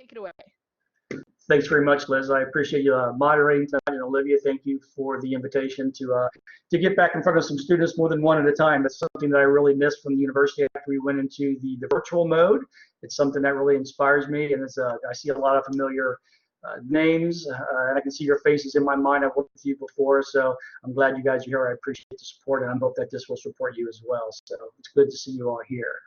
Take it away. Thanks very much, Liz. I appreciate you moderating tonight, and Olivia, thank you for the invitation to get back in front of some students more than one at a time. That's something that I really missed from the university after we went into the virtual mode. It's something that really inspires me, and I see a lot of familiar names, and I can see your faces in my mind. I've worked with you before, so I'm glad you guys are here. I appreciate the support, and I hope that this will support you as well. So it's good to see you all here.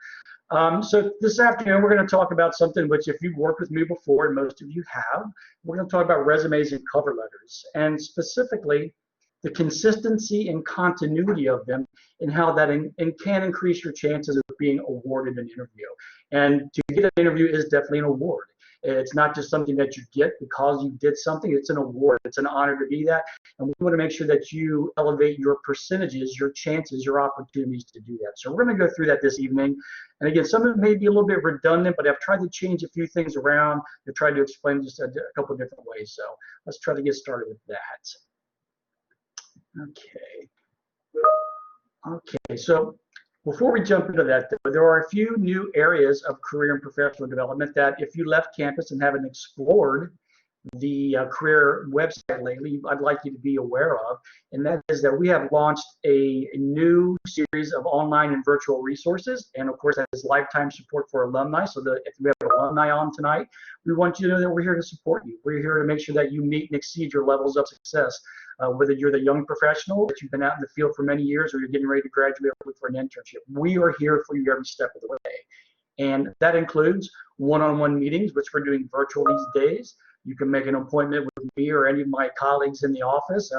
So this afternoon, we're going to talk about something which, if you've worked with me before, and most of you have, we're going to talk about resumes and cover letters, and specifically the consistency and continuity of them, and how that can increase your chances of being awarded an interview. And to get an interview is definitely an award. It's not just something that you get because you did something. It's an award. It's an honor to be that. And we want to make sure that you elevate your percentages, your chances, your opportunities to do that. So we're going to go through that this evening. And again, some of it may be a little bit redundant, but I've tried to change a few things around to try to explain just a couple of different ways. So let's try to get started with that. Okay, so before we jump into that, there are a few new areas of career and professional development that if you left campus and haven't explored the career website lately, I'd like you to be aware of, and that is that we have launched a new series of online and virtual resources, and of course that is lifetime support for alumni, so that if we have alumni on tonight, we want you to know that we're here to support you. We're here to make sure that you meet and exceed your levels of success, whether you're the young professional that you've been out in the field for many years or you're getting ready to graduate for an internship. We are here for you every step of the way, and that includes one-on-one meetings, which we're doing virtual these days. You can make an appointment with me or any of my colleagues in the office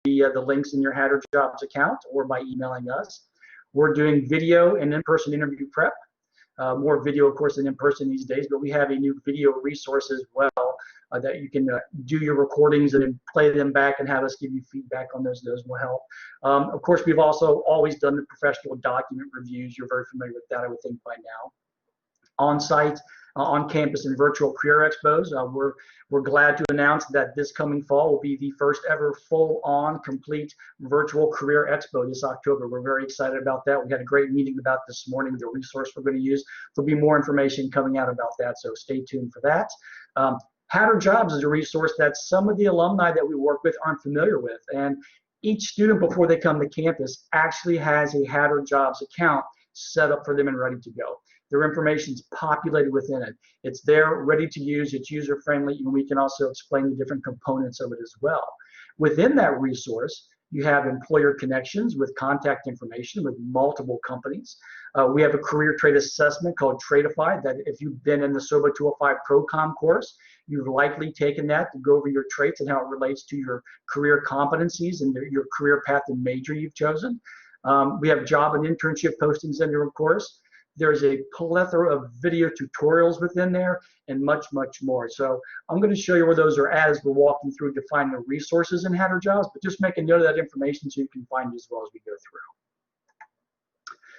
via the links in your Hatter Jobs account or by emailing us. We're doing video and in-person interview prep. More video, of course, than in-person these days, but we have a new video resource as well that you can do your recordings and then play them back and have us give you feedback on those. Those will help. Of course, we've also always done the professional document reviews. You're very familiar with that, I would think, by now. On-site, on-campus, and virtual career expos. We're glad to announce that this coming fall will be the first ever full-on, complete virtual career expo this October. We're very excited about that. We had a great meeting about this morning, the resource we're going to use. There'll be more information coming out about that, so stay tuned for that. Hatter Jobs is a resource that some of the alumni that we work with aren't familiar with, and each student before they come to campus actually has a Hatter Jobs account set up for them and ready to go. Their information is populated within it. It's there, ready to use, it's user-friendly, and we can also explain the different components of it as well. Within that resource, you have employer connections with contact information with multiple companies. We have a career trade assessment called Tradeify that if you've been in the SOBA 205 ProCom course, you've likely taken that to go over your traits and how it relates to your career competencies and your career path and major you've chosen. We have job and internship postings in there, of course. There's a plethora of video tutorials within there and much, much more. So I'm going to show you where those are at as we're walking through to find the resources in Hatter Jobs, but just make a note of that information so you can find it as well as we go through.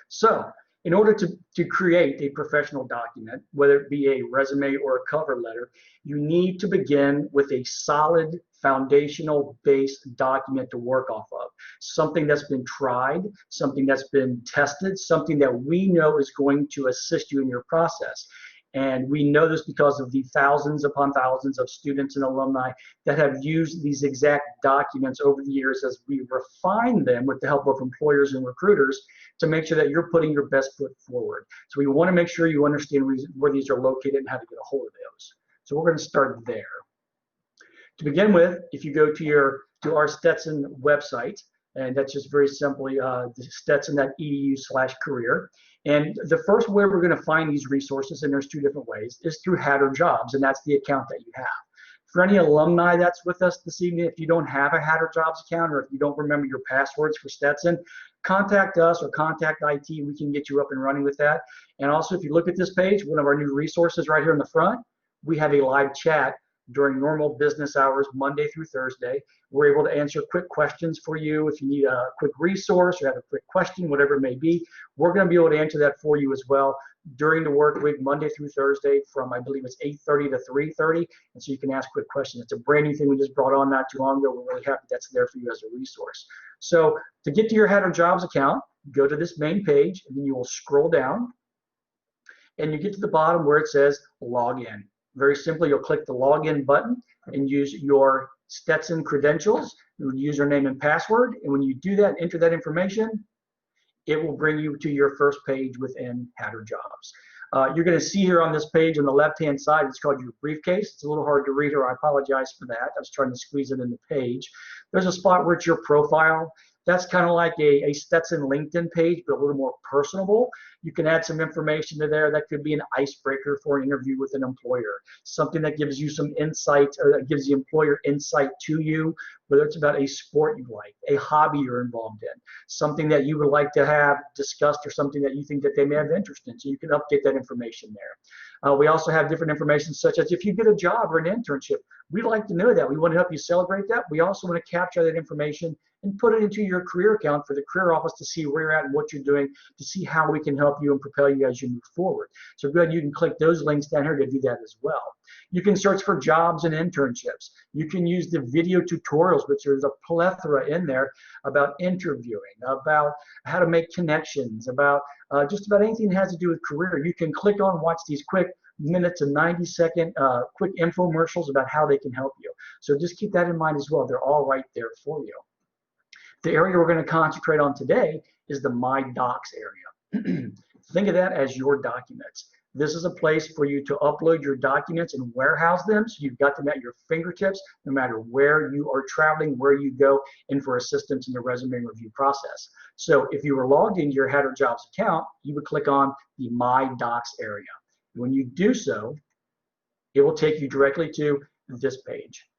So in order to create a professional document, whether it be a resume or a cover letter, you need to begin with a solid foundational base document to work off of. Something that's been tried, something that's been tested, something that we know is going to assist you in your process. And we know this because of the thousands upon thousands of students and alumni that have used these exact documents over the years as we refine them with the help of employers and recruiters to make sure that you're putting your best foot forward. So we want to make sure you understand where these are located and how to get a hold of those. So we're going to start there. To begin with, if you go to our Stetson website, and that's just very simply stetson.edu/career. And the first way we're going to find these resources, and there's two different ways, is through Hatter Jobs, and that's the account that you have. For any alumni that's with us this evening, if you don't have a Hatter Jobs account or if you don't remember your passwords for Stetson, contact us or contact IT. We can get you up and running with that. And also, if you look at this page, one of our new resources right here in the front, we have a live chat during normal business hours, Monday through Thursday. We're able to answer quick questions for you. If you need a quick resource or have a quick question, whatever it may be, we're going to be able to answer that for you as well during the work week, Monday through Thursday from, I believe it's 8:30 to 3:30. And so you can ask quick questions. It's a brand new thing we just brought on not too long ago. We're really happy that's there for you as a resource. So to get to your Hatter Jobs account, go to this main page, and then you will scroll down, and you get to the bottom where it says log in. Very simply, you'll click the login button and use your Stetson credentials, your username and password. And when you do that, enter that information, it will bring you to your first page within Hatter Jobs. You're going to see here on this page on the left-hand side, it's called your briefcase. It's a little hard to read here. I apologize for that. I was trying to squeeze it in the page. There's a spot where it's your profile. That's kind of like a Stetson LinkedIn page, but a little more personable. You can add some information to there. That could be an icebreaker for an interview with an employer, something that gives you some insight, or that gives the employer insight to you, whether it's about a sport you like, a hobby you're involved in, something that you would like to have discussed, or something that you think that they may have interest in. So you can update that information there. We also have different information, such as if you get a job or an internship, we'd like to know that. We want to help you celebrate that. We also want to capture that information and put it into your career account for the career office to see where you're at and what you're doing, to see how we can help you and propel you as you move forward. So go ahead, you can click those links down here to do that as well. You can search for jobs and internships. You can use the video tutorials, which there's a plethora in there about interviewing, about how to make connections, about just about anything that has to do with career. You can click on, watch these quick minutes and 90-second quick infomercials about how they can help you. So just keep that in mind as well. They're all right there for you. The area we're going to concentrate on today is the My Docs area. Think of that as your documents. This is a place for you to upload your documents and warehouse them, so you've got them at your fingertips no matter where you are traveling, where you go, and for assistance in the resume review process. So if you were logged into your Hatter Jobs account, you would click on the My Docs area. When you do so, it will take you directly to this page.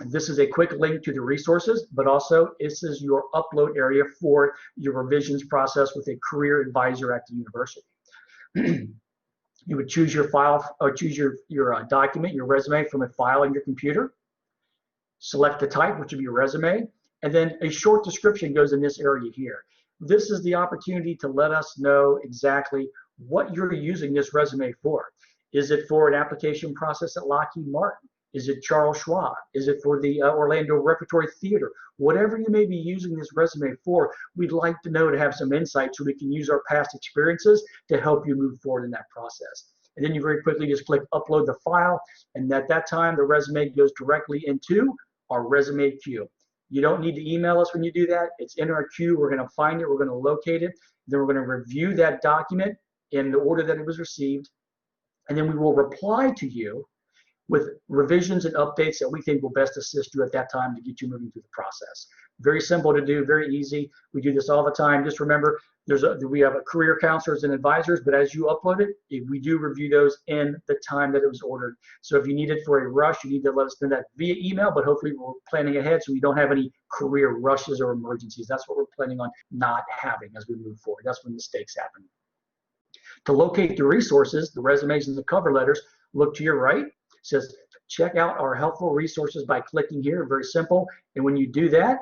This is a quick link to the resources, but also this is your upload area for your revisions process with a career advisor at the university. You would choose your file, or choose your document, your resume, from a file on your computer. Select the type, which would be your resume, and then a short description goes in this area here. This is the opportunity to let us know exactly what you're using this resume for. Is it for an application process at Lockheed Martin? Is it Charles Schwab? Is it for the Orlando Repertory Theater? Whatever you may be using this resume for, we'd like to know, to have some insight so we can use our past experiences to help you move forward in that process. And then you very quickly just click upload the file, and at that time the resume goes directly into our resume queue. You don't need to email us when you do that. It's in our queue. We're going to find it. We're going to locate it. Then we're going to review that document in the order that it was received. And then we will reply to you with revisions and updates that we think will best assist you at that time to get you moving through the process. Very simple to do, very easy. We do this all the time. Just remember, we have career counselors and advisors, but as you upload it, we do review those in the time that it was ordered. So if you need it for a rush, you need to let us know that via email, but hopefully we're planning ahead so we don't have any career rushes or emergencies. That's what we're planning on not having as we move forward. That's when mistakes happen. To locate the resources, the resumes and the cover letters, look to your right. It says check out our helpful resources by clicking here. Very simple. And when you do that,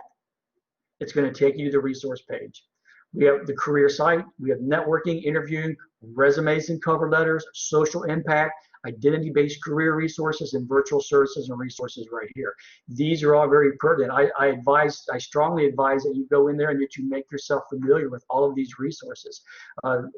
it's going to take you to the resource page. We have the career site, we have networking, interviewing, resumes and cover letters, social impact, identity-based career resources, and virtual services and resources right here. These are all very pertinent. I strongly advise that you go in there and that you make yourself familiar with all of these resources.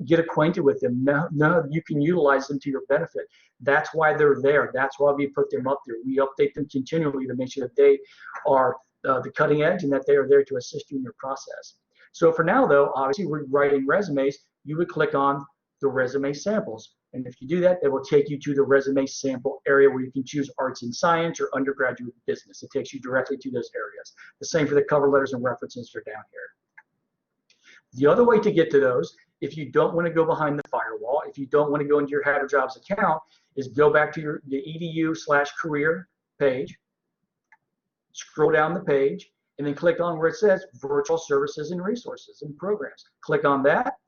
Get acquainted with them. Now you can utilize them to your benefit. That's why they're there. That's why we put them up there. We update them continually to make sure that they are the cutting edge and that they are there to assist you in your process. So for now, though, obviously we're writing resumes. You would click on the resume samples. And if you do that, it will take you to the resume sample area where you can choose arts and science or undergraduate business. It takes you directly to those areas. The same for the cover letters and references are down here. The other way to get to those, if you don't want to go behind the firewall, if you don't want to go into your Hatter Jobs account, is go back to the edu/career page, scroll down the page, and then click on where it says virtual services and resources and programs. Click on that,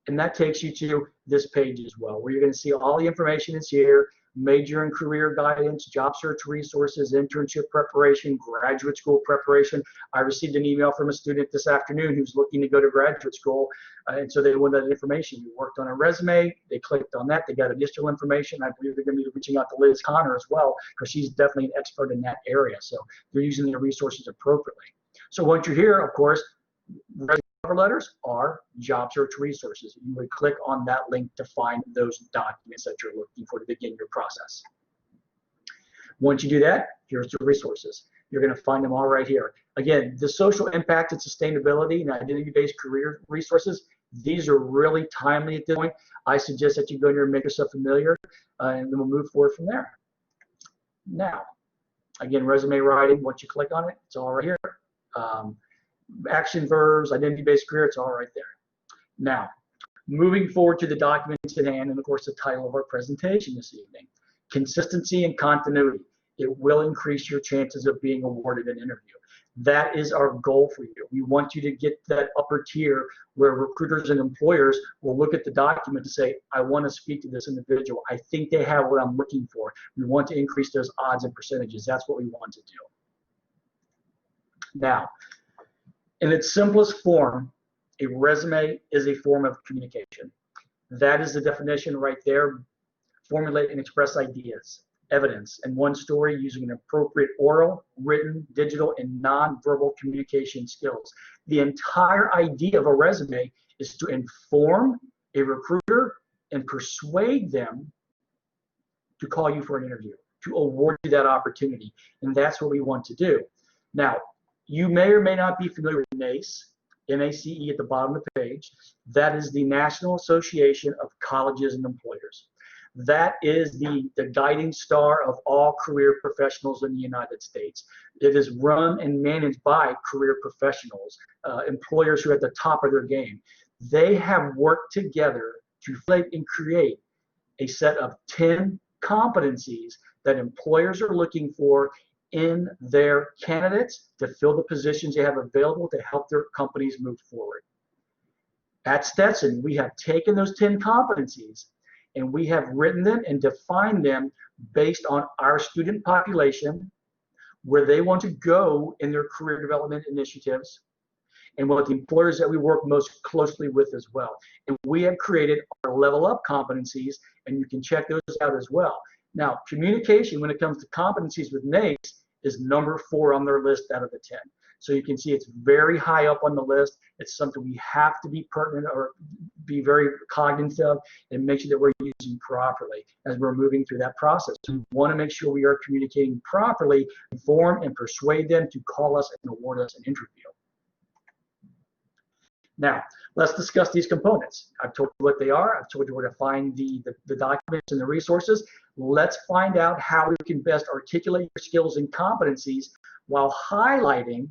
and that takes you to this page as well, where you're going to see all the information is here: major and career guidance, job search resources, internship preparation, graduate school preparation. I received an email from a student this afternoon who's looking to go to graduate school, and so they wanted that information. We worked on a resume, they clicked on that, they got additional information. I believe they're going to be reaching out to Liz Connor as well, because she's definitely an expert in that area. So they're using the resources appropriately. So once you're here, of course, cover letters are job search resources. You would click on that link to find those documents that you're looking for to begin your process. Once you do that, here's the resources. You're going to find them all right here. Again, the social impact and sustainability and identity-based career resources, these are really timely at this point. I suggest that you go here and make yourself familiar, and then we'll move forward from there. Now, again, resume writing, once you click on it, it's all right here. Action verbs, identity-based career, it's all right there. Now, moving forward to the documents at hand, and of course the title of our presentation this evening, consistency and continuity. It will increase your chances of being awarded an interview. That is our goal for you. We want you to get that upper tier where recruiters and employers will look at the document and say, I want to speak to this individual. I think they have what I'm looking for. We want to increase those odds and percentages. That's what we want to do. Now, in its simplest form, a resume is a form of communication. That is the definition right there. Formulate and express ideas, evidence, and one story using an appropriate oral, written, digital, and nonverbal communication skills. The entire idea of a resume is to inform a recruiter and persuade them to call you for an interview, to award you that opportunity. And that's what we want to do. Now, you may or may not be familiar with NACE, N-A-C-E at the bottom of the page. That is the National Association of Colleges and Employers. That is the guiding star of all career professionals in the United States. It is run and managed by career professionals, employers who are at the top of their game. They have worked together to formulate and create a set of 10 competencies that employers are looking for in their candidates to fill the positions they have available to help their companies move forward. At Stetson, we have taken those 10 competencies and we have written them and defined them based on our student population, where they want to go in their career development initiatives, and what the employers that we work most closely with as well. And we have created our level up competencies, and you can check those out as well. Now, communication, when it comes to competencies with NACE, is number 4 on their list out of the 10. So you can see it's very high up on the list. It's something we have to be pertinent or be very cognizant of and make sure that we're using properly as we're moving through that process. We want to make sure we are communicating properly, inform and persuade them to call us and award us an interview. Now, let's discuss these components. I've told you what they are. I've told you where to find the documents and the resources. Let's find out how we can best articulate your skills and competencies while highlighting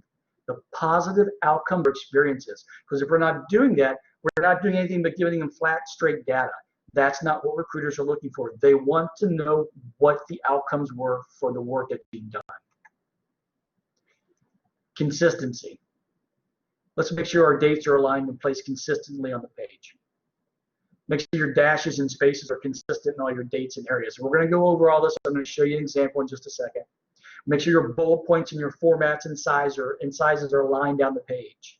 the positive outcome or experiences. Because if we're not doing that, we're not doing anything but giving them flat, straight data. That's not what recruiters are looking for. They want to know what the outcomes were for the work that you've done. Consistency. Let's make sure our dates are aligned and placed consistently on the page. Make sure your dashes and spaces are consistent in all your dates and areas. We're going to go over all this. I'm going to show you an example in just a second. Make sure your bullet points and your formats and sizes are aligned down the page.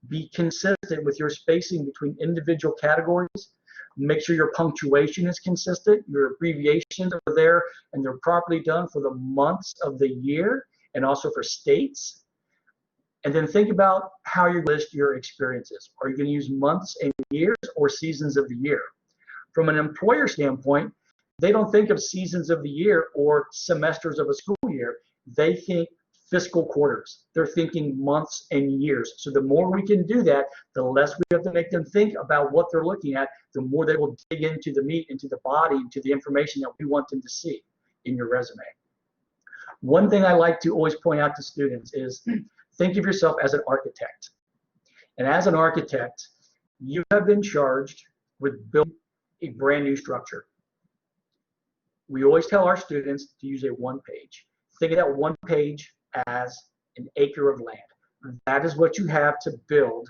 Be consistent with your spacing between individual categories. Make sure your punctuation is consistent. Your abbreviations are there and they're properly done for the months of the year and also for states. And then think about how you list your experiences. Are you going to use months and years or seasons of the year? From an employer standpoint, they don't think of seasons of the year or semesters of a school year. They think fiscal quarters. They're thinking months and years. So the more we can do that, the less we have to make them think about what they're looking at, the more they will dig into the meat, into the body, into the information that we want them to see in your resume. One thing I like to always point out to students is think of yourself as an architect. And as an architect, you have been charged with building a brand new structure. We always tell our students to use a one page. Think of that one page as an acre of land. That is what you have to build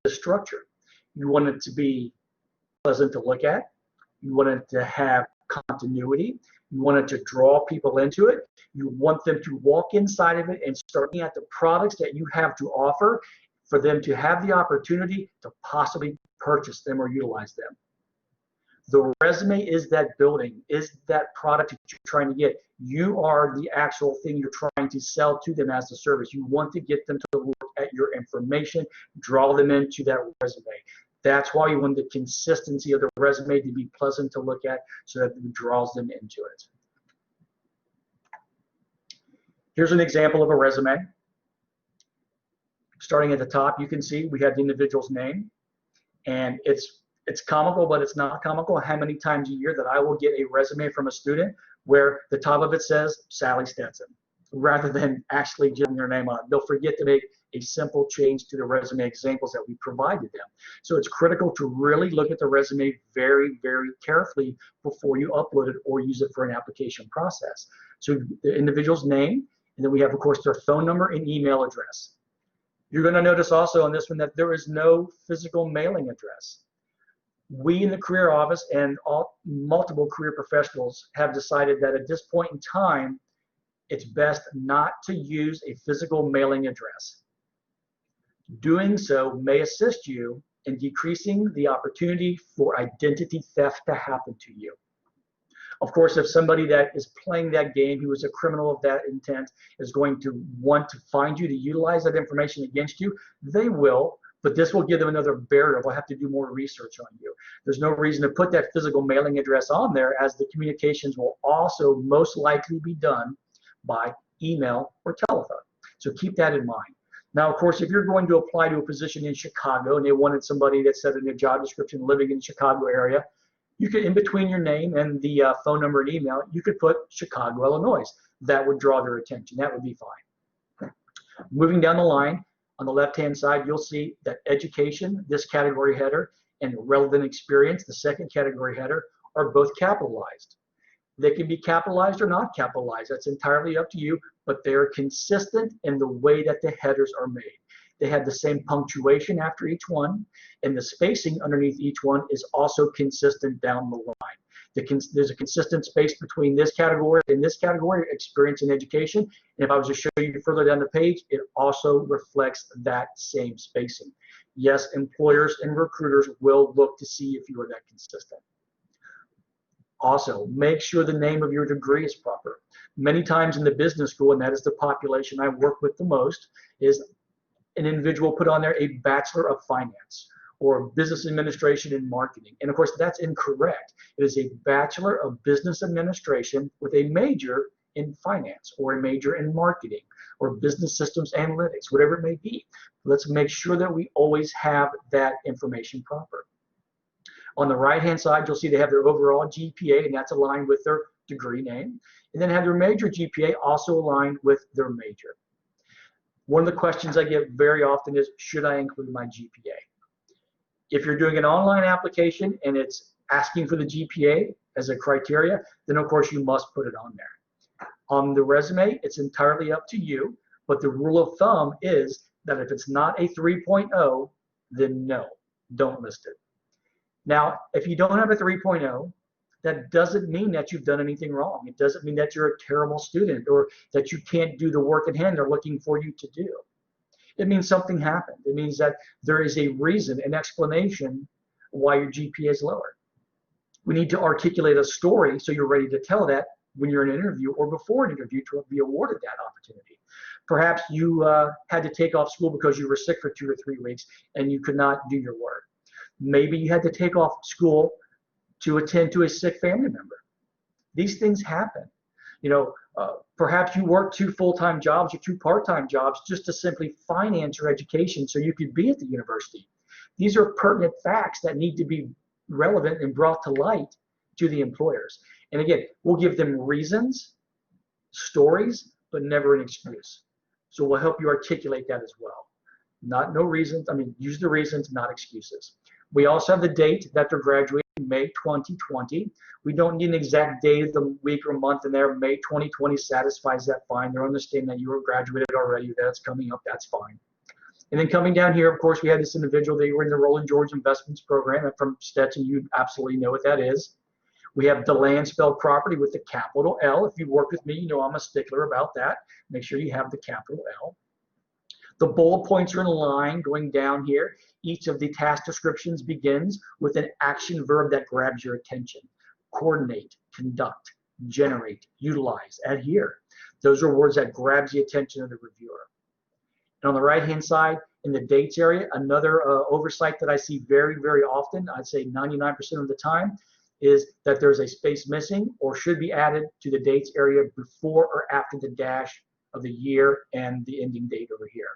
the structure. You want it to be pleasant to look at. You want it to have continuity. You want it to draw people into it. You want them to walk inside of it and start looking at the products that you have to offer for them to have the opportunity to possibly purchase them or utilize them. The resume is that building, is that product that you're trying to get. You are the actual thing you're trying to sell to them as a service. You want to get them to look at your information, draw them into that resume. That's why you want the consistency of the resume to be pleasant to look at so that it draws them into it. Here's an example of a resume. Starting at the top, you can see we have the individual's name, and it's comical, but it's not comical how many times a year that I will get a resume from a student where the top of it says Sally Stetson, rather than actually giving their name on it. They'll forget to make a simple change to the resume examples that we provided them. So it's critical to really look at the resume very, very carefully before you upload it or use it for an application process. So the individual's name, and then we have, of course, their phone number and email address. You're going to notice also on this one that there is no physical mailing address. We in the career office and multiple career professionals have decided that at this point in time, it's best not to use a physical mailing address. Doing so may assist you in decreasing the opportunity for identity theft to happen to you. Of course, if somebody that is playing that game, who is a criminal of that intent, is going to want to find you to utilize that information against you, they will, but this will give them another barrier. We'll have to do more research on you. There's no reason to put that physical mailing address on there, as the communications will also most likely be done by email or telephone. So keep that in mind. Now, of course, if you're going to apply to a position in Chicago and they wanted somebody that said in their job description living in the Chicago area, you could, in between your name and the phone number and email, you could put Chicago, Illinois. That would draw their attention. That would be fine. Moving down the line, on the left-hand side, you'll see that education, this category header, and relevant experience, the second category header, are both capitalized. They can be capitalized or not capitalized. That's entirely up to you, but they are consistent in the way that the headers are made. They have the same punctuation after each one, and the spacing underneath each one is also consistent down the line. There's a consistent space between this category and this category, experience and education. And if I was to show you further down the page, it also reflects that same spacing. Yes, employers and recruiters will look to see if you are that consistent. Also, make sure the name of your degree is proper. Many times in the business school, and that is the population I work with the most, is an individual put on there a Bachelor of Finance or Business Administration and Marketing. And of course, that's incorrect. It is a Bachelor of Business Administration with a major in finance or a major in marketing or business systems analytics, whatever it may be. Let's make sure that we always have that information proper. On the right-hand side, you'll see they have their overall GPA, and that's aligned with their degree name. And then have their major GPA also aligned with their major. One of the questions I get very often is, should I include my GPA? If you're doing an online application and it's asking for the GPA as a criteria, then of course you must put it on there. On the resume, it's entirely up to you, but the rule of thumb is that if it's not a 3.0, then no, don't list it. Now, if you don't have a 3.0, that doesn't mean that you've done anything wrong. It doesn't mean that you're a terrible student or that you can't do the work at hand they're looking for you to do. It means something happened. It means that there is a reason, an explanation why your GPA is lower. We need to articulate a story so you're ready to tell that when you're in an interview or before an interview to be awarded that opportunity. Perhaps you had to take off school because you were sick for 2 or 3 weeks and you could not do your work. Maybe you had to take off school to attend to a sick family member. These things happen. You know, perhaps you work 2 full-time jobs or 2 part-time jobs just to simply finance your education so you could be at the university. These are pertinent facts that need to be relevant and brought to light to the employers. And again, we'll give them reasons, stories, but never an excuse. So we'll help you articulate that as well. No reasons, use the reasons, not excuses. We also have the date that they're graduating, May 2020. We don't need an exact date of the week or month in there. May 2020 satisfies that fine. They're understanding that you were graduated already, that's coming up, that's fine. And then coming down here, of course, we had this individual that you were in the Roland George Investments Program from Stetson. You absolutely know what that is. We have DeLand spelled property with the capital L. If you work with me, you know I'm a stickler about that. Make sure you have the capital L. The bullet points are in a line going down here. Each of the task descriptions begins with an action verb that grabs your attention. Coordinate, conduct, generate, utilize, adhere. Those are words that grabs the attention of the reviewer. And on the right-hand side, in the dates area, another oversight that I see very, very often, I'd say 99% of the time, is that there's a space missing or should be added to the dates area before or after the dash of the year and the ending date over here.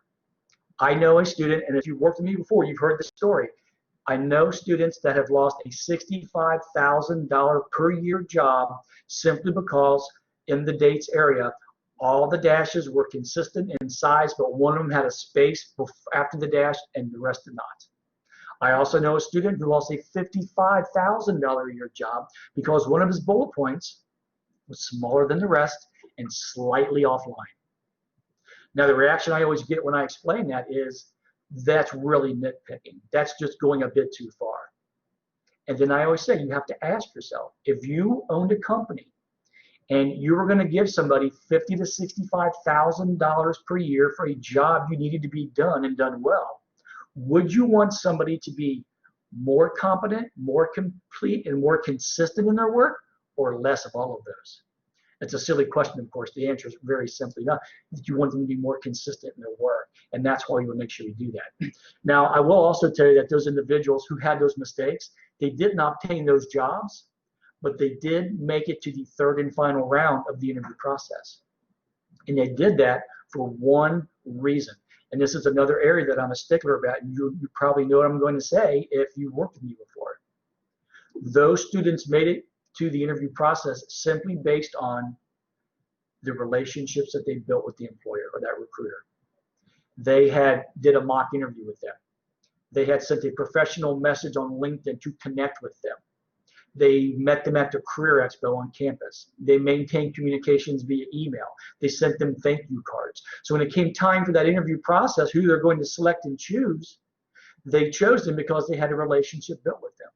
I know a student, and if you've worked with me before, you've heard this story. I know students that have lost a $65,000 per year job simply because in the dates area, all the dashes were consistent in size, but one of them had a space after the dash and the rest did not. I also know a student who lost a $55,000 a year job because one of his bullet points was smaller than the rest and slightly offline. Now, the reaction I always get when I explain that is, that's really nitpicking. That's just going a bit too far. And then I always say, you have to ask yourself, if you owned a company and you were going to give somebody $50,000 to $65,000 per year for a job you needed to be done and done well, would you want somebody to be more competent, more complete, and more consistent in their work, or less of all of those? It's a silly question, of course. The answer is very simply not. You want them to be more consistent in their work, and that's why you want to make sure you do that. Now, I will also tell you that those individuals who had those mistakes, they did not obtain those jobs, but they did make it to the third and final round of the interview process. And they did that for one reason. And this is another area that I'm a stickler about, and you probably know what I'm going to say if you've worked with me before. Those students made it to the interview process simply based on the relationships that they built with the employer or that recruiter. They did a mock interview with them. They had sent a professional message on LinkedIn to connect with them. They met them at the Career Expo on campus. They maintained communications via email. They sent them thank you cards. So when it came time for that interview process, who they're going to select and choose, they chose them because they had a relationship built with them.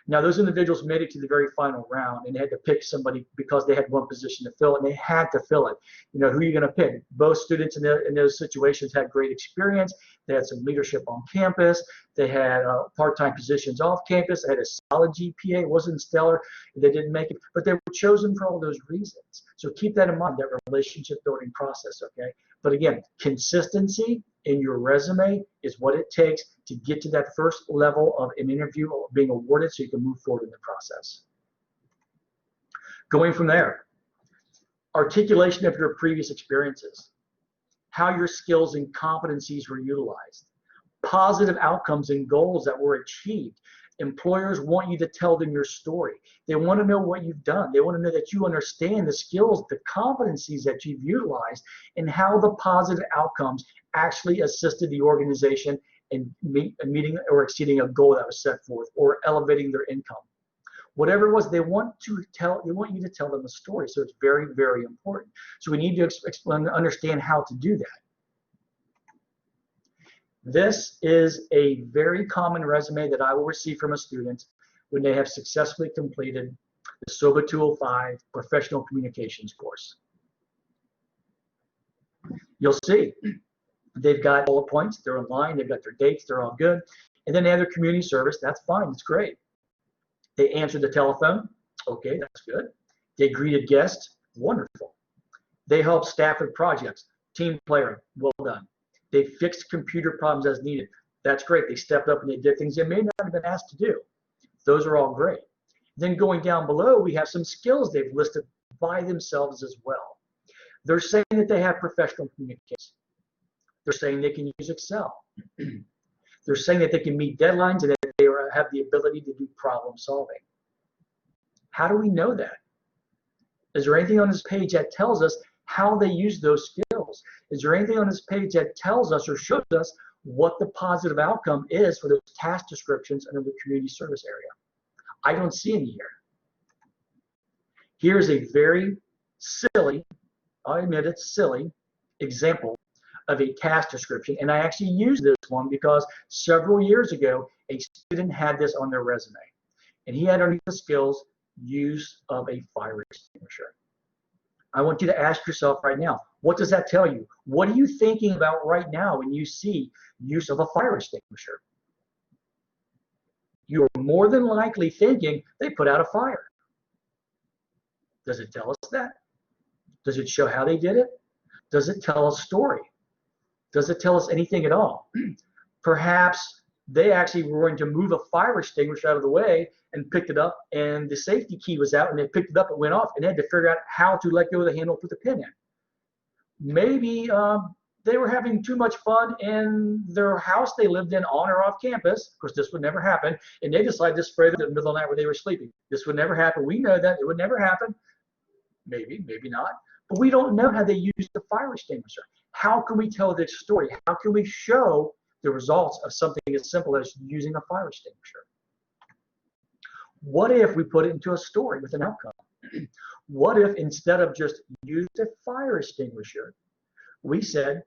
Now, those individuals made it to the very final round, and they had to pick somebody because they had one position to fill, and they had to fill it. You know, who are you going to pick? Both students in those situations had great experience. They had some leadership on campus. They had part-time positions off campus. They had a solid GPA. It wasn't stellar. They didn't make it, but they were chosen for all those reasons. So keep that in mind, that relationship building process, okay? But again, consistency in your resume is what it takes to get to that first level of an interview or being awarded so you can move forward in the process. Going from there, articulation of your previous experiences, how your skills and competencies were utilized, positive outcomes and goals that were achieved. Employers want you to tell them your story. They want to know what you've done. They want to know that you understand the skills, the competencies that you've utilized, and how the positive outcomes actually assisted the organization in meeting or exceeding a goal that was set forth, or elevating their income. Whatever it was, they want you to tell them a story. So it's very, very important. So we need to understand how to do that. This is a very common resume that I will receive from a student when they have successfully completed the SOBA 205 Professional Communications course. You'll see they've got bullet points, they're in line, they've got their dates, they're all good. And then they have their community service, that's fine, it's great. They answered the telephone, okay, that's good. They greeted guests, wonderful. They helped staff with projects, team player, well done. They fixed computer problems as needed. That's great. They stepped up and they did things they may not have been asked to do. Those are all great. Then going down below, we have some skills they've listed by themselves as well. They're saying that they have professional communications. They're saying they can use Excel. They're saying that they can meet deadlines and that they have the ability to do problem solving. How do we know that? Is there anything on this page that tells us how they use those skills? Is there anything on this page that tells us or shows us what the positive outcome is for those task descriptions under the community service area? I don't see any here. Here's a very silly, I admit it's silly, example of a task description, and I actually used this one because several years ago a student had this on their resume, and he had underneath the skills use of a fire extinguisher. I want you to ask yourself right now, what does that tell you? What are you thinking about right now when you see use of a fire extinguisher? You are more than likely thinking they put out a fire. Does it tell us that? Does it show how they did it? Does it tell a story? Does it tell us anything at all? Perhaps they actually were going to move a fire extinguisher out of the way and picked it up, and the safety key was out, and they picked it up, it went off, and they had to figure out how to let go of the handle, put the pin in. Maybe they were having too much fun in their house they lived in on or off campus. Of course, this would never happen. And they decided to spray them in the middle of the night where they were sleeping. This would never happen. We know that. It would never happen. Maybe, maybe not. But we don't know how they used the fire extinguisher. How can we tell this story? How can we show the results of something as simple as using a fire extinguisher? What if we put it into a story with an outcome? What if instead of just use a fire extinguisher, we said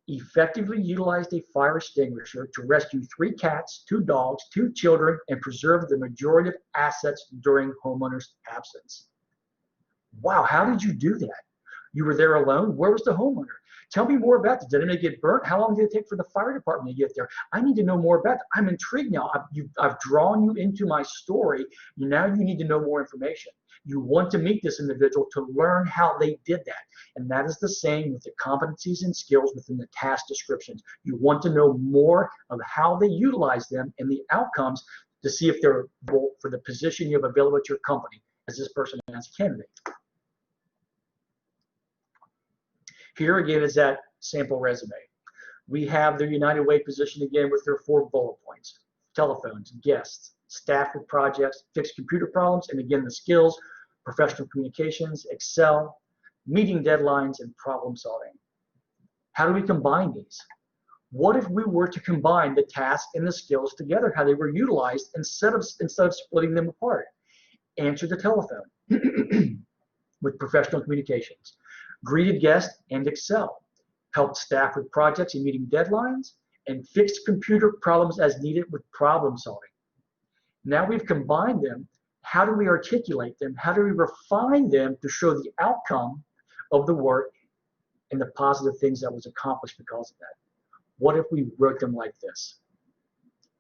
effectively utilized a fire extinguisher to rescue 3 cats, 2 dogs, 2 children, and preserve the majority of assets during homeowner's absence? Wow, how did you do that? You were there alone? Where was the homeowner? Tell me more about this. Did anybody get burnt? How long did it take for the fire department to get there? I need to know more about that. I'm intrigued now. I've drawn you into my story. Now you need to know more information. You want to meet this individual to learn how they did that. And that is the same with the competencies and skills within the task descriptions. You want to know more of how they utilize them and the outcomes to see if they're available for the position you have available at your company as this person as a candidate. Here again is that sample resume. We have their United Way position again with their 4 bullet points: telephones, guests, staff with projects, fixed computer problems, and again the skills, professional communications, Excel, meeting deadlines, and problem solving. How do we combine these? What if we were to combine the task and the skills together, how they were utilized instead of splitting them apart? Answer the telephone with professional communications. Greeted guests and Excel. Helped staff with projects and meeting deadlines, and fixed computer problems as needed with problem solving. Now we've combined them. How do we articulate them? How do we refine them to show the outcome of the work and the positive things that was accomplished because of that? What if we wrote them like this?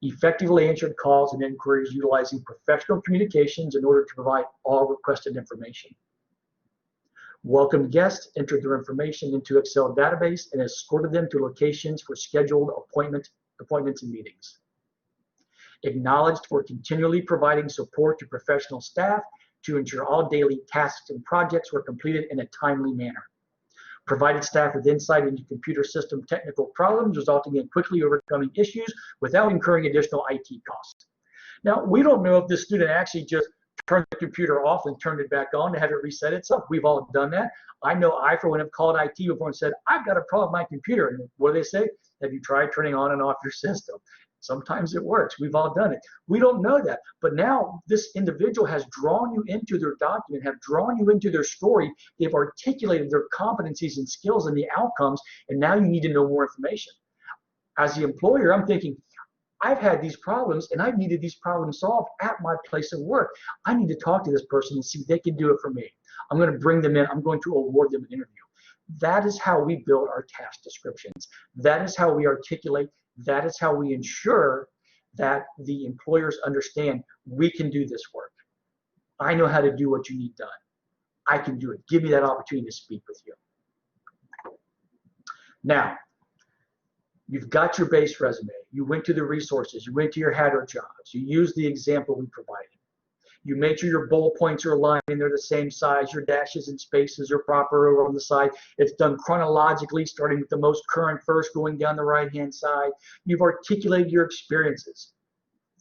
Effectively answered calls and inquiries utilizing professional communications in order to provide all requested information. Welcomed guests, entered their information into Excel database, and escorted them to locations for scheduled appointments and meetings. Acknowledged for continually providing support to professional staff to ensure all daily tasks and projects were completed in a timely manner. Provided staff with insight into computer system technical problems, resulting in quickly overcoming issues without incurring additional IT costs. Now, we don't know if this student actually just turned the computer off and turned it back on to have it reset itself. We've all done that. I know I, for one, have called IT before and said, I've got a problem with my computer. And what do they say? Have you tried turning on and off your system? Sometimes it works. We've all done it. We don't know that. But now this individual has drawn you into their document, have drawn you into their story. They've articulated their competencies and skills and the outcomes, and now you need to know more information. As the employer, I'm thinking, I've had these problems and I've needed these problems solved at my place of work. I need to talk to this person and see if they can do it for me. I'm going to bring them in. I'm going to award them an interview. That is how we build our task descriptions. That is how we articulate. That is how we ensure that the employers understand we can do this work. I know how to do what you need done. I can do it. Give me that opportunity to speak with you. Now, you've got your base resume. You went to the resources. You went to your header jobs. You used the example we provided. You made sure your bullet points are aligned and they're the same size. Your dashes and spaces are proper over on the side. It's done chronologically, starting with the most current first, going down the right-hand side. You've articulated your experiences.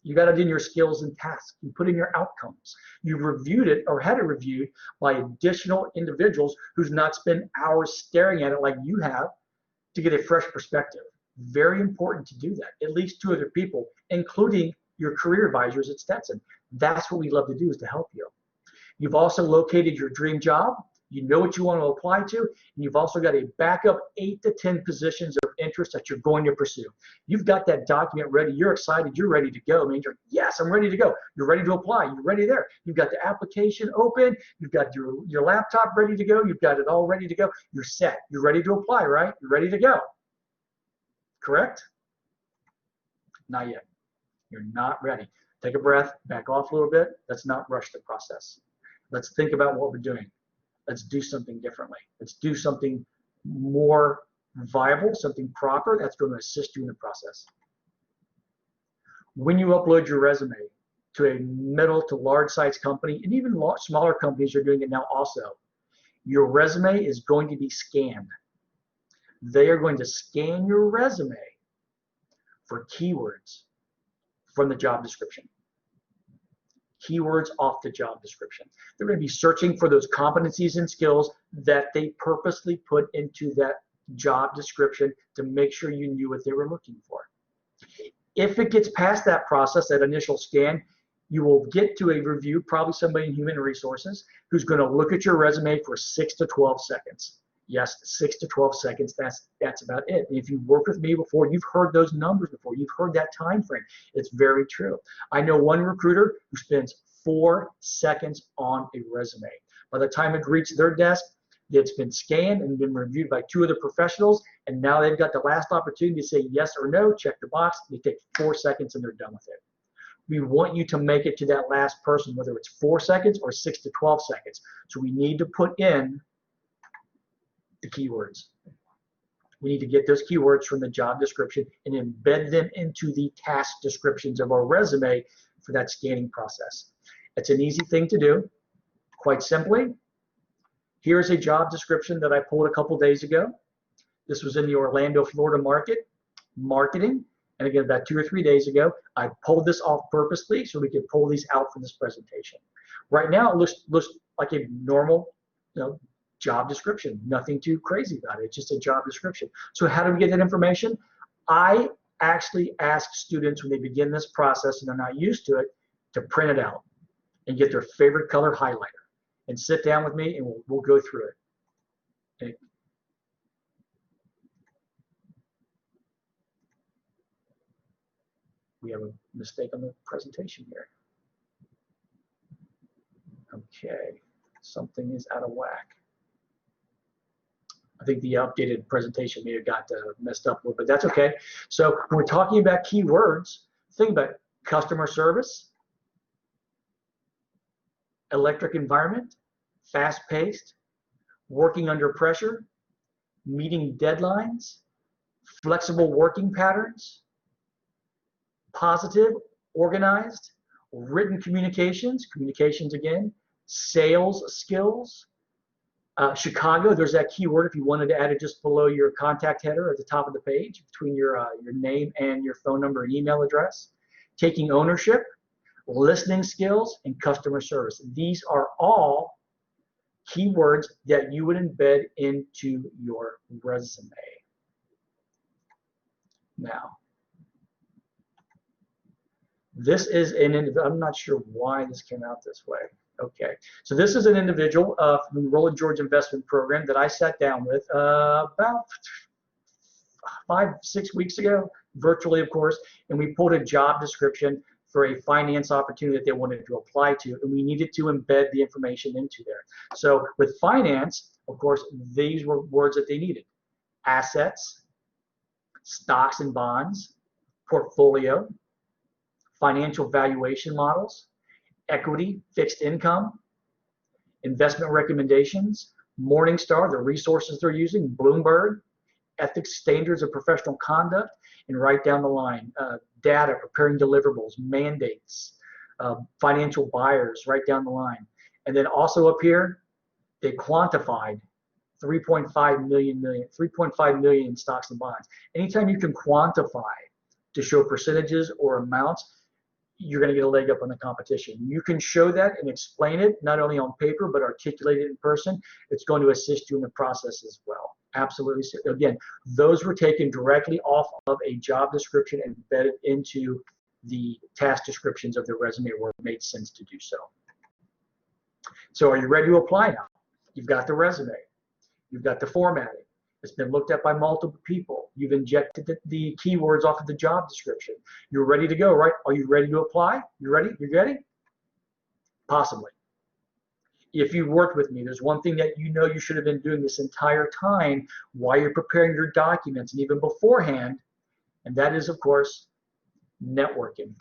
You got it in your skills and tasks. You put in your outcomes. You've reviewed it or had it reviewed by additional individuals who's not spent hours staring at it like you have to get a fresh perspective. Very important to do that. At least 2 other people, including your career advisors at Stetson. That's what we love to do, is to help you. You've also located your dream job. You know what you want to apply to, and you've also got a backup 8 to 10 positions of interest that you're going to pursue. You've got that document ready. You're excited. You're ready to go. I mean, yes, I'm ready to go. You're ready to apply. You're ready there. You've got the application open. You've got your laptop ready to go. You've got it all ready to go. You're set. You're ready to apply, right? You're ready to go. Correct? Not yet. You're not ready. Take a breath, back off a little bit. Let's not rush the process. Let's think about what we're doing. Let's do something differently. Let's do something more viable, something proper that's going to assist you in the process. When you upload your resume to a middle to large size company, and even smaller companies are doing it now also, your resume is going to be scanned. They are going to scan your resume for keywords from the job description. Keywords off the job description. They're going to be searching for those competencies and skills that they purposely put into that job description to make sure you knew what they were looking for. If it gets past that process, that initial scan, you will get to a review, probably somebody in human resources, who's going to look at your resume for 6 to 12 seconds. Yes, 6 to 12 seconds, that's about it. And if you've worked with me before, you've heard those numbers before, you've heard that time frame. It's very true. I know one recruiter who spends 4 seconds on a resume. By the time it reaches their desk, it's been scanned and been reviewed by 2 other professionals, and now they've got the last opportunity to say yes or no, check the box. They take 4 seconds and they're done with it. We want you to make it to that last person, whether it's 4 seconds or 6 to 12 seconds. So we need to put in the keywords. We need to get those keywords from the job description and embed them into the task descriptions of our resume for that scanning process. It's an easy thing to do. Quite simply, here's a job description that I pulled a couple days ago. This was in the Orlando, Florida marketing. And again, about 2 or 3 days ago, I pulled this off purposely so we could pull these out for this presentation. Right now, it looks like a normal, job description. Nothing too crazy about it. It's just a job description. So how do we get that information? I actually ask students when they begin this process and they're not used to it to print it out and get their favorite color highlighter and sit down with me and we'll go through it. Okay. We have a mistake on the presentation here. Okay, something is out of whack. I think the updated presentation may have got messed up a little bit. That's okay. So when we're talking about keywords, think about customer service, electric environment, fast-paced, working under pressure, meeting deadlines, flexible working patterns, positive, organized, written communications again, sales skills. Chicago, there's that keyword if you wanted to add it just below your contact header at the top of the page between your name and your phone number and email address. Taking ownership, listening skills, and customer service. These are all keywords that you would embed into your resume. Now, this is I'm not sure why this came out this way. Okay, so this is an individual from the Roland George Investment Program that I sat down with about 5-6 weeks ago, virtually of course, and we pulled a job description for a finance opportunity that they wanted to apply to, and we needed to embed the information into there. So with finance, of course, these were words that they needed: assets, stocks and bonds, portfolio, financial valuation models, equity, fixed income, investment recommendations, Morningstar, the resources they're using, Bloomberg, ethics, standards of professional conduct, and right down the line, data, preparing deliverables, mandates, financial buyers, right down the line. And then also up here, they quantified 3.5 million in stocks and bonds. Anytime you can quantify to show percentages or amounts, you're going to get a leg up on the competition. You can show that and explain it, not only on paper, but articulate it in person. It's going to assist you in the process as well. Absolutely. So again, those were taken directly off of a job description and embedded into the task descriptions of the resume where it made sense to do so. So are you ready to apply now? You've got the resume. You've got the formatting. It's been looked at by multiple people. You've injected the keywords off of the job description. You're ready to go, right? Are you ready to apply? You ready? You ready? Possibly. If you've worked with me, there's one thing that you know you should have been doing this entire time while you're preparing your documents and even beforehand, and that is, of course, networking.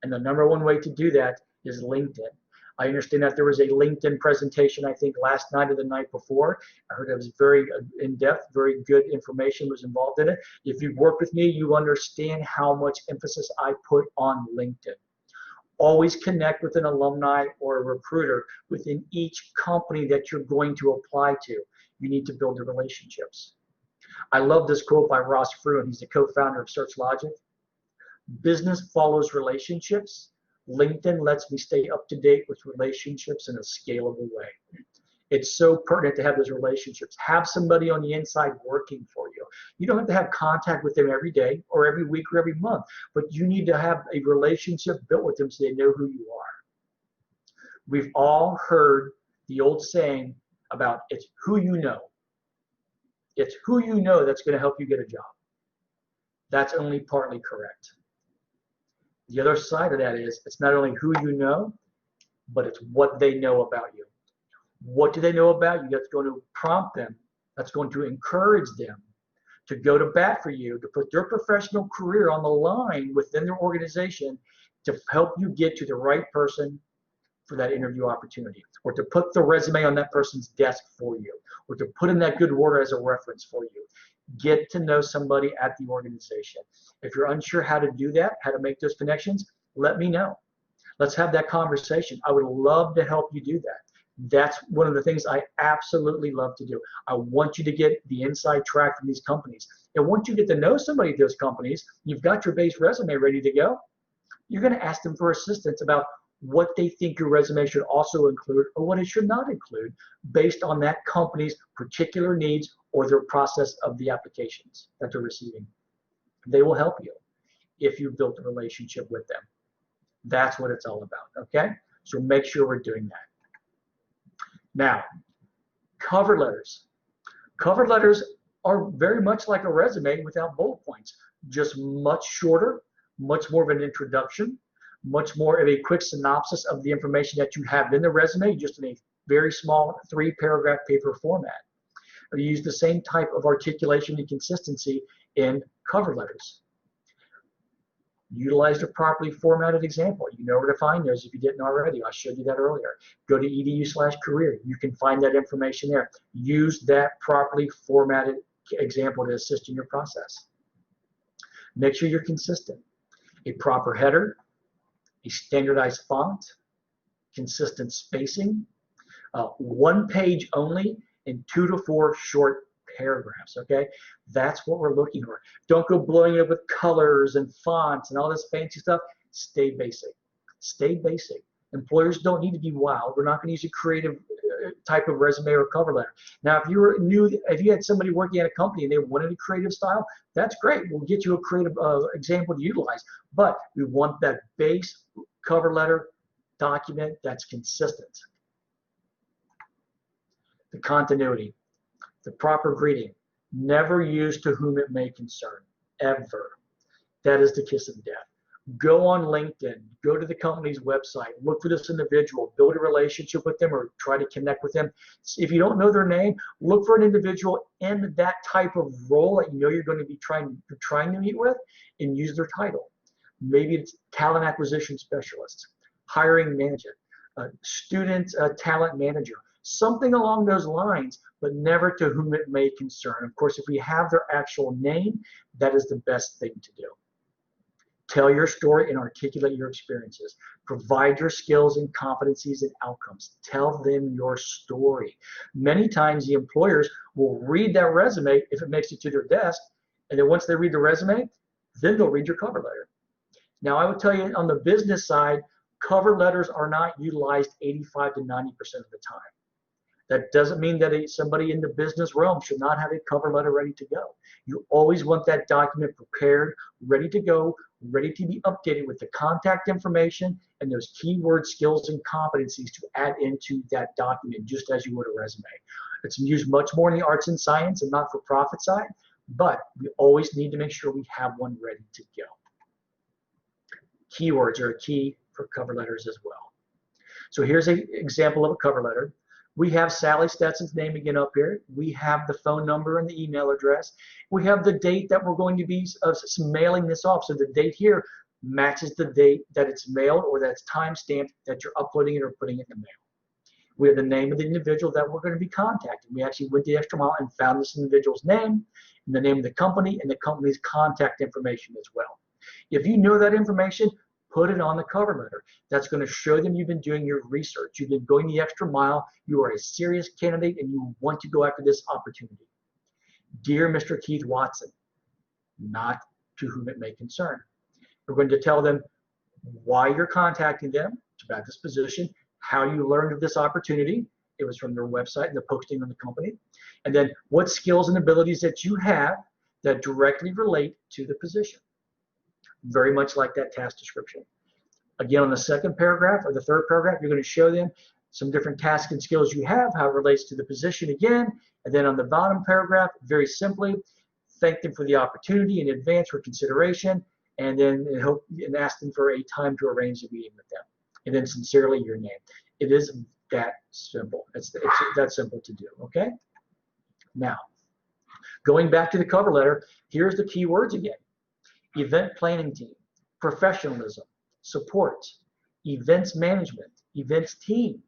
And the #1 way to do that is LinkedIn. I understand that there was a LinkedIn presentation, I think, last night or the night before. I heard it was very in-depth, very good information was involved in it. If you've worked with me, you understand how much emphasis I put on LinkedIn. Always connect with an alumni or a recruiter within each company that you're going to apply to. You need to build the relationships. I love this quote by Ross Fruin. He's the co-founder of Search Logic. Business follows relationships. LinkedIn lets me stay up to date with relationships in a scalable way. It's so pertinent to have those relationships. Have somebody on the inside working for you. You don't have to have contact with them every day or every week or every month, but you need to have a relationship built with them so they know who you are. We've all heard the old saying about it's who you know. It's who you know that's going to help you get a job. That's only partly correct. The other side of that is it's not only who you know, but it's what they know about you. What do they know about you that's going to prompt them, that's going to encourage them to go to bat for you, to put their professional career on the line within their organization to help you get to the right person for that interview opportunity, or to put the resume on that person's desk for you, or to put in that good word as a reference for you. Get to know somebody at the organization. If you're unsure how to do that, how to make those connections, let me know. Let's have that conversation. I would love to help you do that. That's one of the things I absolutely love to do. I want you to get the inside track from these companies. And once you get to know somebody at those companies, you've got your base resume ready to go. You're going to ask them for assistance about what they think your resume should also include or what it should not include based on that company's particular needs or their process of the applications that they're receiving. They will help you if you've built a relationship with them. That's what it's all about, okay? So make sure we're doing that. Now, cover letters. Cover letters are very much like a resume without bullet points, just much shorter, much more of an introduction, much more of a quick synopsis of the information that you have in the resume, just in a very small 3-paragraph paper format. We use the same type of articulation and consistency in cover letters. Utilize a properly formatted example. You know where to find those if you didn't already. I showed you that earlier. Go to edu/career. You can find that information there. Use that properly formatted example to assist in your process. Make sure you're consistent. A proper header, a standardized font, consistent spacing, 1 page only, and 2 to 4 short paragraphs, okay? That's what we're looking for. Don't go blowing it up with colors and fonts and all this fancy stuff. Stay basic. Stay basic. Employers don't need to be wild. We're not going to use a creative type of resume or cover letter. Now, if you had somebody working at a company and they wanted a creative style, that's great. We'll get you a creative example to utilize. But we want that base cover letter document that's consistent. The continuity. The proper greeting. Never use to whom it may concern, ever. That is the kiss of death. Go on LinkedIn, go to the company's website, look for this individual, build a relationship with them or try to connect with them. If you don't know their name, look for an individual in that type of role that you know you're going to be trying to meet with and use their title. Maybe it's talent acquisition specialist, hiring manager, student talent manager. Something along those lines, but never to whom it may concern. Of course, if we have their actual name, that is the best thing to do. Tell your story and articulate your experiences. Provide your skills and competencies and outcomes. Tell them your story. Many times the employers will read that resume if it makes it to their desk, and then once they read the resume, then they'll read your cover letter. Now, I would tell you on the business side, cover letters are not utilized 85 to 90% of the time. That doesn't mean that somebody in the business realm should not have a cover letter ready to go. You always want that document prepared, ready to go, ready to be updated with the contact information and those keyword skills and competencies to add into that document, just as you would a resume. It's used much more in the arts and science and not-for-profit side, but we always need to make sure we have one ready to go. Keywords are a key for cover letters as well. So here's an example of a cover letter. We have Sally Stetson's name again up here. We have the phone number and the email address. We have the date that we're going to be mailing this off. So the date here matches the date that it's mailed or that it's time-stamped that you're uploading it or putting it in the mail. We have the name of the individual that we're going to be contacting. We actually went the extra mile and found this individual's name and the name of the company and the company's contact information as well. If you know that information, put it on the cover letter. That's going to show them you've been doing your research. You've been going the extra mile. You are a serious candidate and you want to go after this opportunity. Dear Mr. Keith Watson, not to whom it may concern. We're going to tell them why you're contacting them about this position, how you learned of this opportunity. It was from their website and the posting on the company. And then what skills and abilities that you have that directly relate to the position. Very much like that task description. Again, on the second paragraph or the third paragraph, you're going to show them some different tasks and skills you have, how it relates to the position again. And then on the bottom paragraph, very simply, thank them for the opportunity in advance for consideration, and then ask them for a time to arrange a meeting with them. And then sincerely, your name. It is that simple. It's that simple to do, okay? Now, going back to the cover letter, here's the key words again. Event planning team, professionalism, support, events management, events team,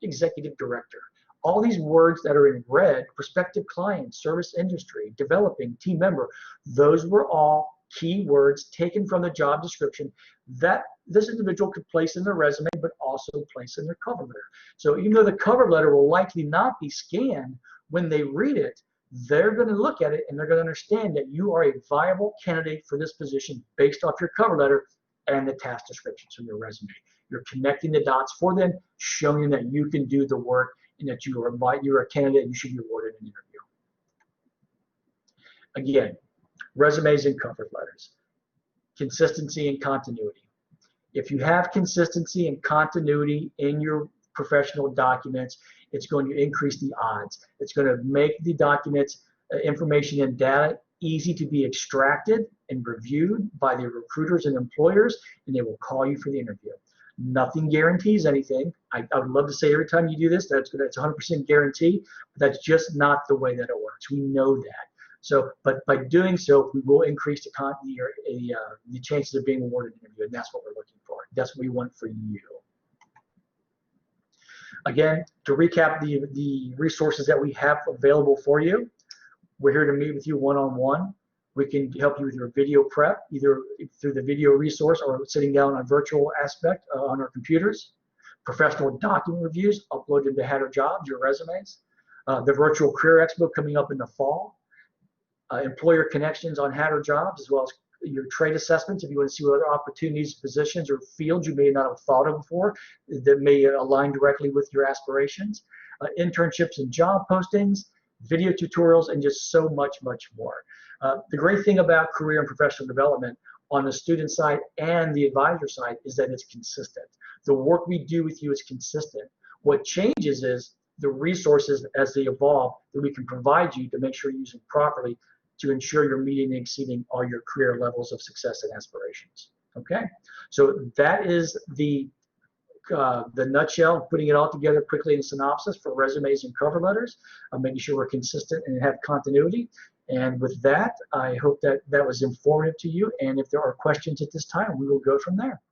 executive director. All these words that are in red, prospective client, service industry, developing, team member, those were all key words taken from the job description that this individual could place in their resume, but also place in their cover letter. So even though the cover letter will likely not be scanned, when they read it, they're going to look at it and they're going to understand that you are a viable candidate for this position based off your cover letter and the task descriptions from your resume. You're connecting the dots for them, showing them that you can do the work and that you're a candidate and you should be awarded an interview. Again, resumes and cover letters. Consistency and continuity. If you have consistency and continuity in your professional documents, it's going to increase the odds. It's going to make the documents, information and data easy to be extracted and reviewed by the recruiters and employers, and they will call you for the interview. Nothing guarantees anything. I would love to say every time you do this, that's 100% guarantee, but that's just not the way that it works. We know that. So, but by doing so, we will increase the chances of being awarded an interview, and that's what we're looking for. That's what we want for you. Again, to recap the resources that we have available for you, we're here to meet with you one-on-one. We can help you with your video prep, either through the video resource or sitting down on a virtual aspect on our computers. Professional document reviews uploaded to Hatter Jobs, your resumes. The virtual career expo coming up in the fall. Employer connections on Hatter Jobs, as well as your trade assessments if you want to see what other opportunities, positions, or fields you may not have thought of before that may align directly with your aspirations. Internships and job postings, video tutorials, and just so much, much more. The great thing about career and professional development on the student side and the advisor side is that it's consistent. The work we do with you is consistent. What changes is the resources as they evolve that we can provide you to make sure you're using properly to ensure you're meeting and exceeding all your career levels of success and aspirations. Okay, so that is the nutshell, putting it all together quickly in synopsis for resumes and cover letters, making sure we're consistent and have continuity. And with that, I hope that that was informative to you. And if there are questions at this time, we will go from there.